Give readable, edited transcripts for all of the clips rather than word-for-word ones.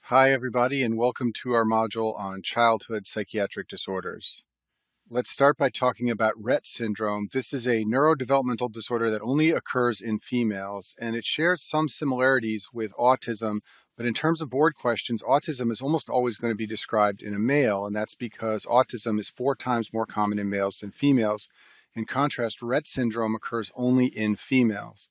Hi, everybody, and welcome to our module on childhood psychiatric disorders. Let's start by talking about Rett syndrome. This is a neurodevelopmental disorder that only occurs in females, and it shares some similarities with autism. But in terms of board questions, autism is almost always going to be described in a male, and that's because autism is 4 times more common in males than females. In contrast, Rett syndrome occurs only in females.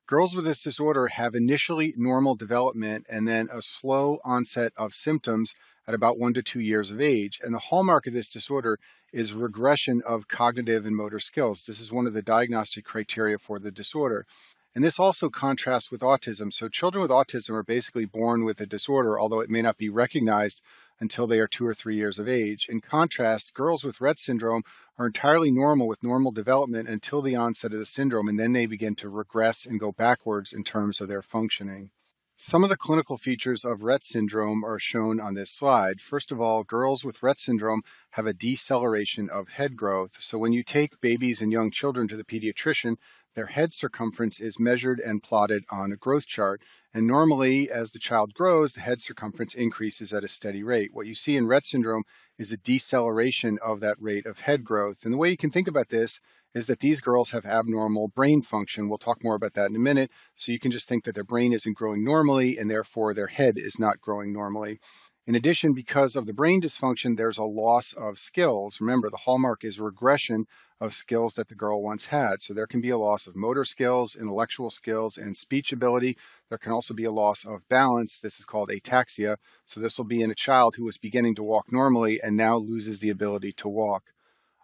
Girls with this disorder have initially normal development and then a slow onset of symptoms at about 1 to 2 years of age. And the hallmark of this disorder is regression of cognitive and motor skills. This is one of the diagnostic criteria for the disorder. And this also contrasts with autism. So children with autism are basically born with a disorder, although it may not be recognized until they are 2 or 3 years of age. In contrast, girls with Rett syndrome are entirely normal with normal development until the onset of the syndrome, and then they begin to regress and go backwards in terms of their functioning. Some of the clinical features of Rett syndrome are shown on this slide. First of all, girls with Rett syndrome have a deceleration of head growth. So when you take babies and young children to the pediatrician, their head circumference is measured and plotted on a growth chart. And normally, as the child grows, the head circumference increases at a steady rate. What you see in Rett syndrome is a deceleration of that rate of head growth. And the way you can think about this is that these girls have abnormal brain function. We'll talk more about that in a minute. So you can just think that their brain isn't growing normally, and therefore their head is not growing normally. In addition, because of the brain dysfunction, there's a loss of skills. Remember, the hallmark is regression of skills that the girl once had. So there can be a loss of motor skills, intellectual skills, and speech ability. There can also be a loss of balance. This is called ataxia. So this will be in a child who was beginning to walk normally and now loses the ability to walk.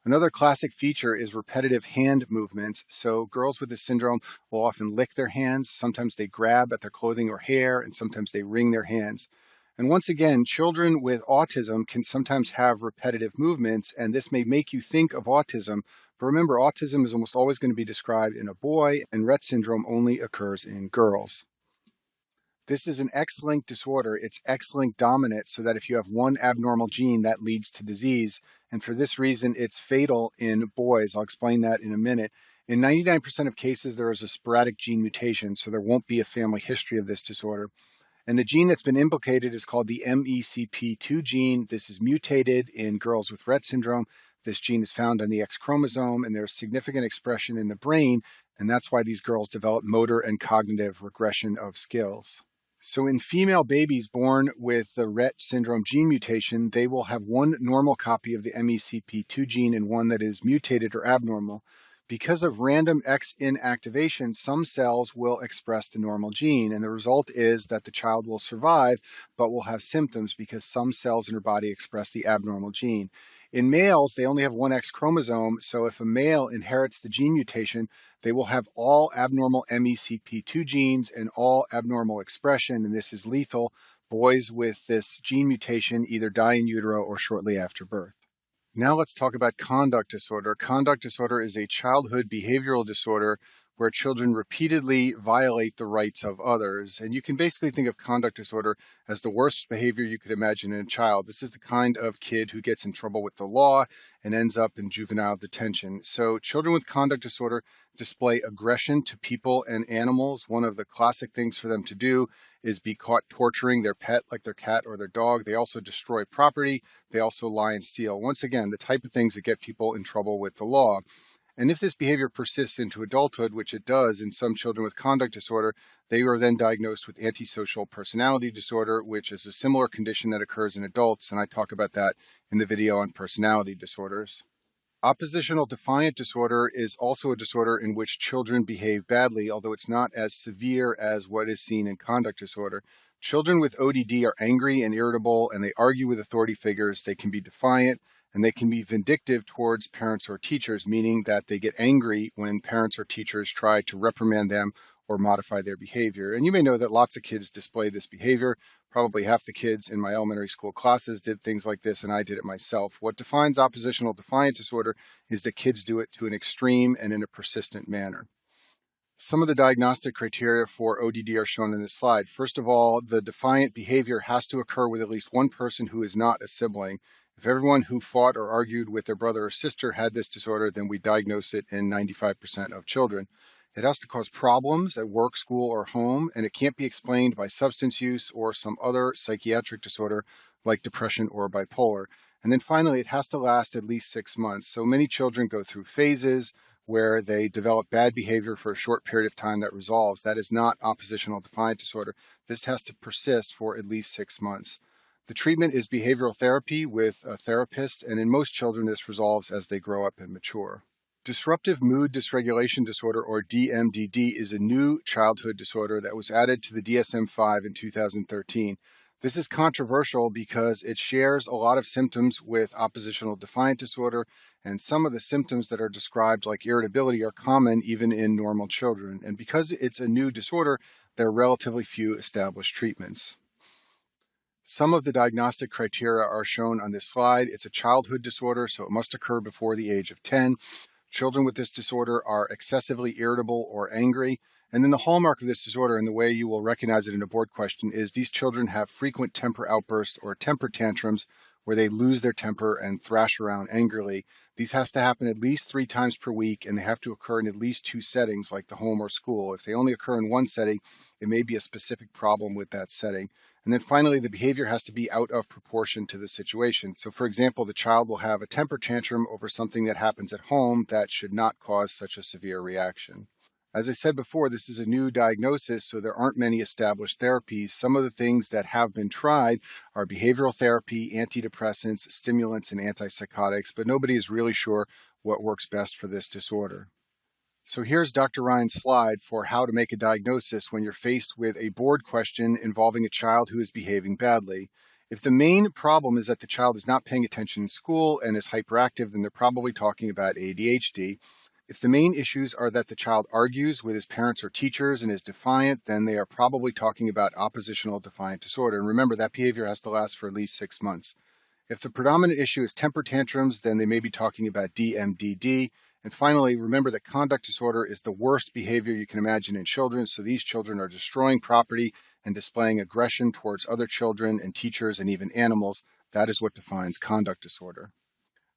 Another classic feature is repetitive hand movements. So girls with this syndrome will often lick their hands. Sometimes they grab at their clothing or hair, and sometimes they wring their hands. And once again, children with autism can sometimes have repetitive movements, and this may make you think of autism. But remember, autism is almost always going to be described in a boy, and Rett syndrome only occurs in girls. This is an X-linked disorder. It's X-linked dominant, so that if you have one abnormal gene, that leads to disease. And for this reason, it's fatal in boys. I'll explain that in a minute. In 99% of cases, there is a sporadic gene mutation, so there won't be a family history of this disorder. And the gene that's been implicated is called the MECP2 gene. This is mutated in girls with Rett syndrome. This gene is found on the X chromosome, and there's significant expression in the brain, and that's why these girls develop motor and cognitive regression of skills. So in female babies born with the Rett syndrome gene mutation, they will have one normal copy of the MECP2 gene and one that is mutated or abnormal. Because of random X inactivation, some cells will express the normal gene, and the result is that the child will survive, but will have symptoms because some cells in her body express the abnormal gene. In males, they only have one X chromosome, so if a male inherits the gene mutation, they will have all abnormal MECP2 genes and all abnormal expression, and this is lethal. Boys with this gene mutation either die in utero or shortly after birth. Now let's talk about conduct disorder. Conduct disorder is a childhood behavioral disorder where children repeatedly violate the rights of others. And you can basically think of conduct disorder as the worst behavior you could imagine in a child. This is the kind of kid who gets in trouble with the law and ends up in juvenile detention. So children with conduct disorder display aggression to people and animals. One of the classic things for them to do is be caught torturing their pet, like their cat or their dog. They also destroy property. They also lie and steal. Once again, the type of things that get people in trouble with the law. And if this behavior persists into adulthood, which it does in some children with conduct disorder, they are then diagnosed with antisocial personality disorder, which is a similar condition that occurs in adults, and I talk about that in the video on personality disorders. Oppositional defiant disorder is also a disorder in which children behave badly, although it's not as severe as what is seen in conduct disorder. Children with ODD are angry and irritable, and they argue with authority figures. They can be defiant, and they can be vindictive towards parents or teachers, meaning that they get angry when parents or teachers try to reprimand them or modify their behavior. And you may know that lots of kids display this behavior. Probably half the kids in my elementary school classes did things like this, and I did it myself. What defines oppositional defiant disorder is that kids do it to an extreme and in a persistent manner. Some of the diagnostic criteria for ODD are shown in this slide. First of all, the defiant behavior has to occur with at least one person who is not a sibling. If everyone who fought or argued with their brother or sister had this disorder, then we diagnose it in 95% of children. It has to cause problems at work, school, or home, and it can't be explained by substance use or some other psychiatric disorder like depression or bipolar. And then finally, it has to last at least 6 months. So many children go through phases where they develop bad behavior for a short period of time that resolves. That is not oppositional defiant disorder. This has to persist for at least 6 months. The treatment is behavioral therapy with a therapist, and in most children, this resolves as they grow up and mature. Disruptive mood dysregulation disorder, or DMDD, is a new childhood disorder that was added to the DSM-5 in 2013. This is controversial because it shares a lot of symptoms with oppositional defiant disorder, and some of the symptoms that are described, like irritability, are common even in normal children. And because it's a new disorder, there are relatively few established treatments. Some of the diagnostic criteria are shown on this slide. It's a childhood disorder, so it must occur before the age of 10. Children with this disorder are excessively irritable or angry. And then the hallmark of this disorder, and the way you will recognize it in a board question, is these children have frequent temper outbursts or temper tantrums where they lose their temper and thrash around angrily. These have to happen at least 3 times per week, and they have to occur in at least 2 settings, like the home or school. If they only occur in one setting, it may be a specific problem with that setting. And then finally, the behavior has to be out of proportion to the situation. So for example, the child will have a temper tantrum over something that happens at home that should not cause such a severe reaction. As I said before, this is a new diagnosis, so there aren't many established therapies. Some of the things that have been tried are behavioral therapy, antidepressants, stimulants, and antipsychotics, but nobody is really sure what works best for this disorder. So here's Dr. Ryan's slide for how to make a diagnosis when you're faced with a board question involving a child who is behaving badly. If the main problem is that the child is not paying attention in school and is hyperactive, then they're probably talking about ADHD. If the main issues are that the child argues with his parents or teachers and is defiant, then they are probably talking about oppositional defiant disorder. And remember, that behavior has to last for at least 6 months. If the predominant issue is temper tantrums, then they may be talking about DMDD. And finally, remember that conduct disorder is the worst behavior you can imagine in children. So these children are destroying property and displaying aggression towards other children and teachers and even animals. That is what defines conduct disorder.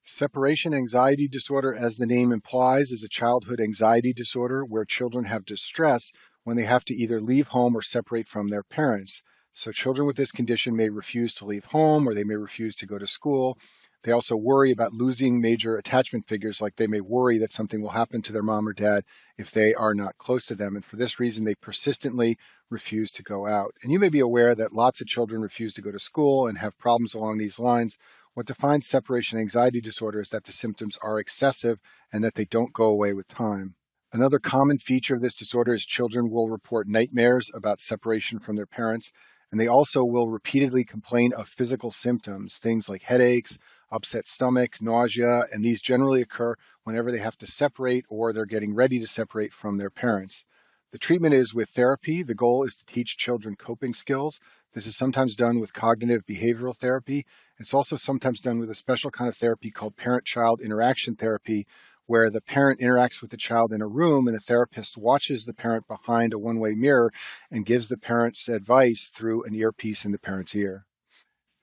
Separation anxiety disorder, as the name implies, is a childhood anxiety disorder where children have distress when they have to either leave home or separate from their parents. So children with this condition may refuse to leave home, or they may refuse to go to school. They also worry about losing major attachment figures, like they may worry that something will happen to their mom or dad if they are not close to them. And for this reason, they persistently refuse to go out. And you may be aware that lots of children refuse to go to school and have problems along these lines. What defines separation anxiety disorder is that the symptoms are excessive and that they don't go away with time. Another common feature of this disorder is children will report nightmares about separation from their parents, and they also will repeatedly complain of physical symptoms, things like headaches, upset stomach, nausea, and these generally occur whenever they have to separate or they're getting ready to separate from their parents. The treatment is with therapy. The goal is to teach children coping skills. This is sometimes done with cognitive behavioral therapy. It's also sometimes done with a special kind of therapy called parent-child interaction therapy, where the parent interacts with the child in a room and a therapist watches the parent behind a one-way mirror and gives the parent's advice through an earpiece in the parent's ear.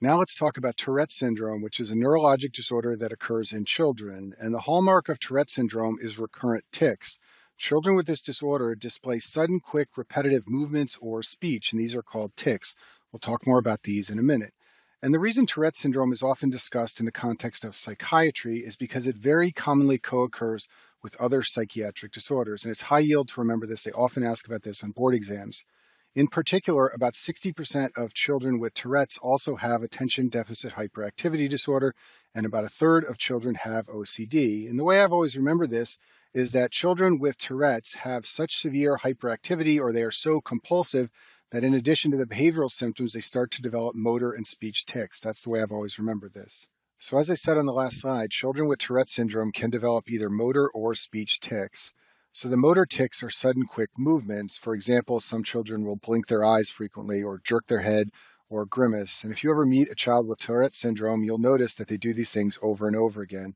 Now let's talk about Tourette syndrome, which is a neurologic disorder that occurs in children. And the hallmark of Tourette syndrome is recurrent tics. Children with this disorder display sudden, quick, repetitive movements or speech, and these are called tics. We'll talk more about these in a minute. And the reason Tourette syndrome is often discussed in the context of psychiatry is because it very commonly co-occurs with other psychiatric disorders. And it's high yield to remember this. They often ask about this on board exams. In particular, about 60% of children with Tourette's also have attention deficit hyperactivity disorder, and about a third of children have OCD. And the way I've always remembered this is that children with Tourette's have such severe hyperactivity, or they are so compulsive, that in addition to the behavioral symptoms, they start to develop motor and speech tics. That's the way I've always remembered this. So as I said on the last slide, children with Tourette syndrome can develop either motor or speech tics. So the motor tics are sudden, quick movements. For example, some children will blink their eyes frequently or jerk their head or grimace. And if you ever meet a child with Tourette syndrome, you'll notice that they do these things over and over again.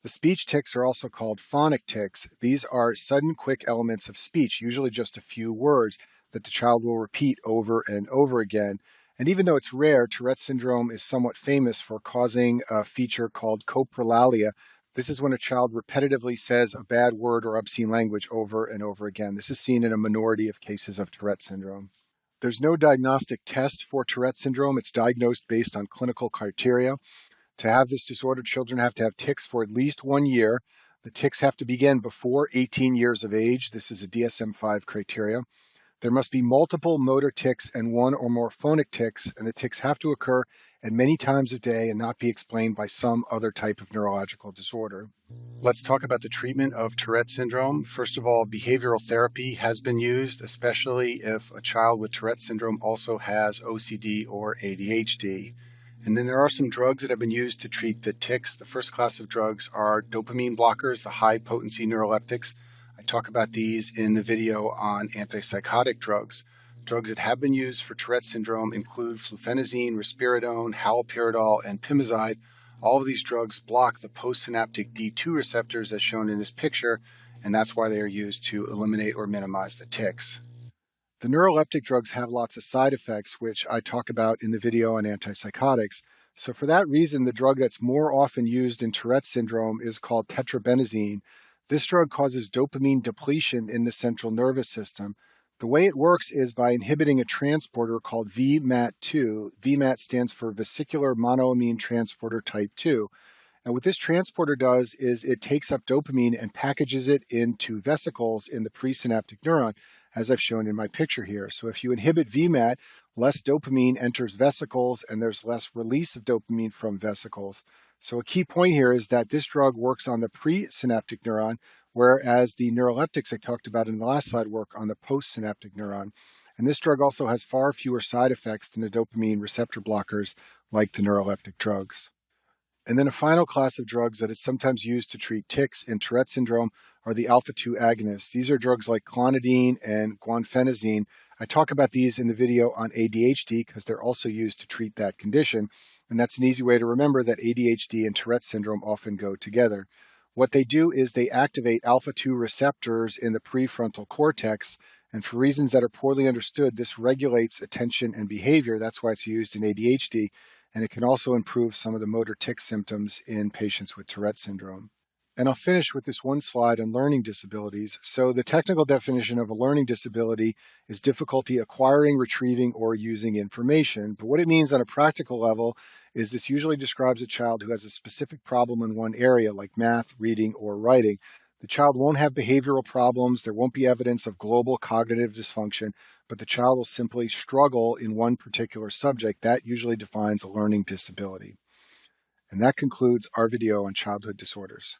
The speech tics are also called phonic tics. These are sudden, quick elements of speech, usually just a few words that the child will repeat over and over again. And even though it's rare, Tourette syndrome is somewhat famous for causing a feature called coprolalia This is when a child repetitively says a bad word or obscene language over and over again. This is seen in a minority of cases of Tourette syndrome. There's no diagnostic test for Tourette syndrome. It's diagnosed based on clinical criteria. To have this disorder, children have to have tics for at least 1 year. The tics have to begin before 18 years of age. This is a DSM-5 criteria. There must be multiple motor tics and one or more phonic tics, and the tics have to occur at many times of day and not be explained by some other type of neurological disorder. Let's talk about the treatment of Tourette syndrome. First of all, behavioral therapy has been used, especially if a child with Tourette syndrome also has OCD or ADHD. And then there are some drugs that have been used to treat the tics. The first class of drugs are dopamine blockers, the high-potency neuroleptics. I talk about these in the video on antipsychotic drugs. Drugs that have been used for Tourette syndrome include fluphenazine, risperidone, haloperidol, and pimozide. All of these drugs block the postsynaptic D2 receptors as shown in this picture, and that's why they are used to eliminate or minimize the tics. The neuroleptic drugs have lots of side effects, which I talk about in the video on antipsychotics. So for that reason, the drug that's more often used in Tourette syndrome is called tetrabenazine. This drug causes dopamine depletion in the central nervous system. The way it works is by inhibiting a transporter called VMAT2. VMAT stands for vesicular monoamine transporter type 2. And what this transporter does is it takes up dopamine and packages it into vesicles in the presynaptic neuron, as I've shown in my picture here. So if you inhibit VMAT, less dopamine enters vesicles and there's less release of dopamine from vesicles. So a key point here is that this drug works on the presynaptic neuron, whereas the neuroleptics I talked about in the last slide work on the postsynaptic neuron. And this drug also has far fewer side effects than the dopamine receptor blockers like the neuroleptic drugs. And then a final class of drugs that is sometimes used to treat tics in Tourette syndrome are the alpha-2 agonists. These are drugs like clonidine and guanfenazine. I talk about these in the video on ADHD because they're also used to treat that condition. And that's an easy way to remember that ADHD and Tourette syndrome often go together. What they do is they activate alpha-2 receptors in the prefrontal cortex. And for reasons that are poorly understood, this regulates attention and behavior. That's why it's used in ADHD. And it can also improve some of the motor tic symptoms in patients with Tourette syndrome. And I'll finish with this one slide on learning disabilities. So the technical definition of a learning disability is difficulty acquiring, retrieving, or using information. But what it means on a practical level is this usually describes a child who has a specific problem in one area, like math, reading, or writing. The child won't have behavioral problems. There won't be evidence of global cognitive dysfunction, but the child will simply struggle in one particular subject. That usually defines a learning disability. And that concludes our video on childhood disorders.